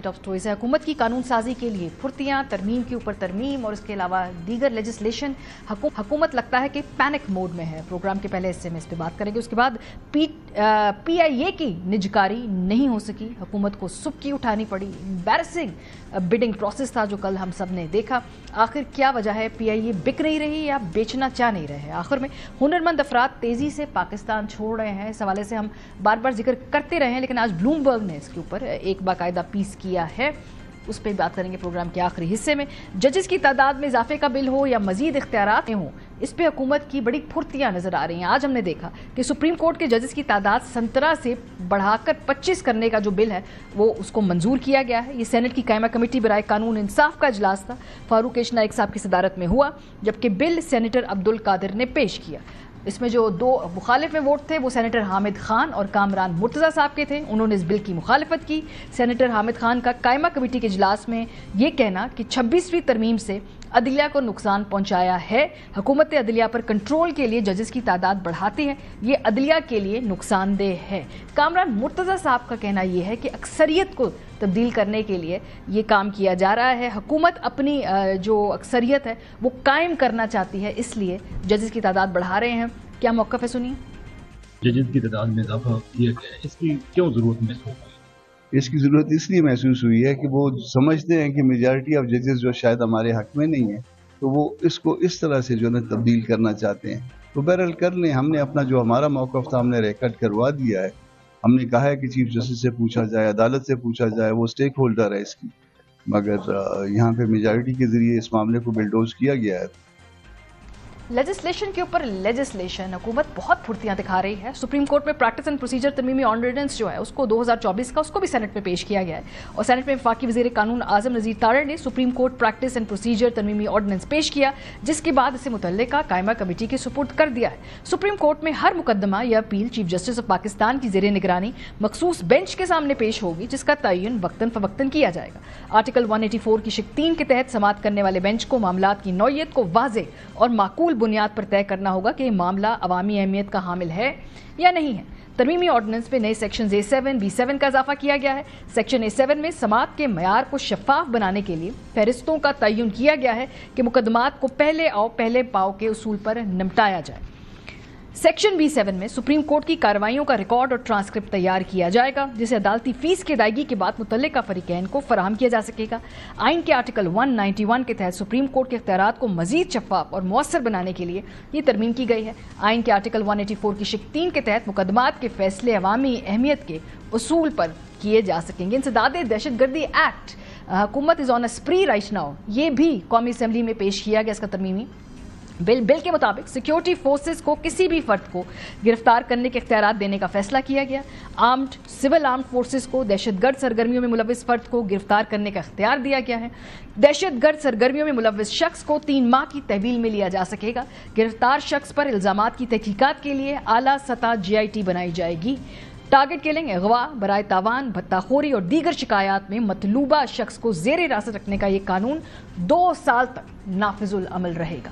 Top stories है। हुकूमत की कानून साजी के लिए फुर्तियां, तरमीम के ऊपर तरमीम और इसके अलावा दीगर लेजिस्लेशन। हुकूमत लगता है कि पैनिक मोड में है। प्रोग्राम के पहले हिस्से में इस पर बात करेंगे। उसके बाद PIA की निजकारी नहीं हो सकी, हुकूमत को सुबकी उठानी पड़ी। एम्बैरसिंग बिडिंग प्रोसेस था जो कल हम सब ने देखा। आखिर क्या वजह है, PIA बिक नहीं रही या बेचना चाह नहीं रहे। आखिर में हुनरमंद अफराद तेजी से पाकिस्तान छोड़ रहे हैं। इस हवाले से हम बार बार जिक्र करते रहे हैं, लेकिन आज ब्लूमबर्ग ने इसके ऊपर एक बाकायदा पीस किया है, उस पर बात करेंगे प्रोग्राम के आखिरी हिस्से में। जजेस की तादाद में इजाफे का बिल हो या मजीद इख्तियारात हो, इस पे हुकूमत की बड़ी फुर्तियां नजर आ रही हैं। आज हमने देखा कि सुप्रीम कोर्ट के जजेस की तादाद 17 से बढ़ाकर 25 करने का जो बिल है वो उसको मंजूर किया गया है। ये सेनेट की कायमा कमेटी बराए कानून इंसाफ का इजलास था, फारूक एश नाइक साहब की सदारत में हुआ, जबकि बिल सेनेटर अब्दुल कादिर ने पेश किया। इसमें जो दो मुखालिफ में वोट थे वो सेनेटर हामिद खान और कामरान मुर्तज़ा साहब के थे। उन्होंने इस बिल की मुखालिफत की। सेनेटर हामिद खान का कायमा कमेटी के इजलास में ये कहना कि 26वीं तरमीम से अदलिया को नुकसान पहुंचाया है, हुकूमत अदलिया पर कंट्रोल के लिए जजेस की तादाद बढ़ाती है, ये अदलिया के लिए नुकसानदेह है। कामरान मुर्तज़ा साहब का कहना यह है कि अक्सरियत को तब्दील करने के लिए ये काम किया जा रहा है, हुकूमत अपनी जो अक्सरियत है वो कायम करना चाहती है, इसलिए जजेस की तादाद बढ़ा रहे हैं। क्या मौक़िफ़ है, सुनिए। जजेस की तादाद में इजाफा किया गया है, इसकी क्यों ज़रूरत महसूस हुई? इसकी ज़रूरत इसलिए महसूस हुई है कि वो समझते हैं कि मेजॉरिटी ऑफ जजेस जो शायद हमारे हक में नहीं है, तो वो इसको इस तरह से जो है तब्दील करना चाहते हैं। तो बहरहाल कर लें, हमने अपना जो हमारा मौक़िफ़ था हमने रिकॉर्ड करवा दिया है। हमने कहा है कि चीफ जस्टिस से पूछा जाए, अदालत से पूछा जाए, वो स्टेक होल्डर है इसकी, मगर यहाँ पे मेजॉरिटी के ज़रिए इस मामले को बिल्डोज किया गया है। लेजिस्लेशन के ऊपर लेजिस्लेशन, हुकूमत बहुत फुर्तियां दिखा रही है। सुप्रीम कोर्ट में प्रैक्टिस एंड प्रोसीजर तरमीमी ऑर्डिनेंस जो है उसको 2024 का उसको भी सेनेट में पेश किया गया है, और सेनेट में वफाकी वज़ीर कानून आज़म नज़ीर तारड़ ने supreme court practice and procedure तरमीमी ऑर्डिनेंस पेश किया, जिसके बाद इसे मुतल्लिका कायमा कमेटी के सुपुर्द कर दिया है। सुप्रीम कोर्ट में हर मुकदमा या appeal chief justice of Pakistan की ज़ेरे निगरानी मखसूस बेंच के सामने पेश होगी, जिसका तयन वक्तन फवक्तन किया जाएगा। आर्टिकल 184 की शिक 3 के तहत समाअत करने वाले बेंच को मामलात की नौयत को वाज़े और माकूल बुनियाद पर तय करना होगा कि मामला अवामी अहमियत का हामिल है या नहीं है। तरमीमी ऑर्डिनेंस में नए सेक्शन A7, B7 का इजाफा किया गया है। सेक्शन A7 में समाअत के मयार को शफाफ बनाने के लिए फहरिस्तों का तयन किया गया है कि मुकदमात को पहले आओ पहले पाओ के उसूल पर निपटाया जाए। सेक्शन B7 में सुप्रीम कोर्ट की कार्रवाइयों का रिकॉर्ड और ट्रांसक्रिप्ट तैयार किया जाएगा, जिसे अदालती फीस की अदायगी के बाद मुतल्लिका फरीकैन को फराहम किया जा सकेगा। आइन के आर्टिकल 191 के तहत सुप्रीम कोर्ट के इख्तियारात को मजीद शफाफ और मौसर बनाने के लिए ये तरमीम की गई है। आइन के आर्टिकल 184 की शिक 3 के तहत मुकदमात के फैसले अवामी अहमियत के उसूल पर किए जा सकेंगे। इंसदाद दहशतगर्दी एक्ट हुकूमत is on a स्प्री right now, ये भी कौमी असम्बली में पेश किया गया। इसका तरमीमी बिल के मुताबिक सिक्योरिटी फोर्सेस को किसी भी फर्द को गिरफ्तार करने के इख्तियारात देने का फैसला किया गया। सिविल आर्म्ड फोर्सेस को दहशतगर्द सरगर्मियों में मुलविस फर्द को गिरफ्तार करने का इख्तियार दिया गया है। दहशतगर्द सरगर्मियों में मुलविस शख्स को 3 माह की तहवील में लिया जा सकेगा। गिरफ्तार शख्स पर इल्जामात की तहकीकात के लिए आला सतह GIT बनाई जाएगी। टारगेट किलिंग, अगवा, बराए तावान, भत्ताखोरी और दीगर शिकायत में मतलूबा शख्स को जेर हिरासत रखने का ये कानून 2 साल तक नाफिजुल अमल रहेगा।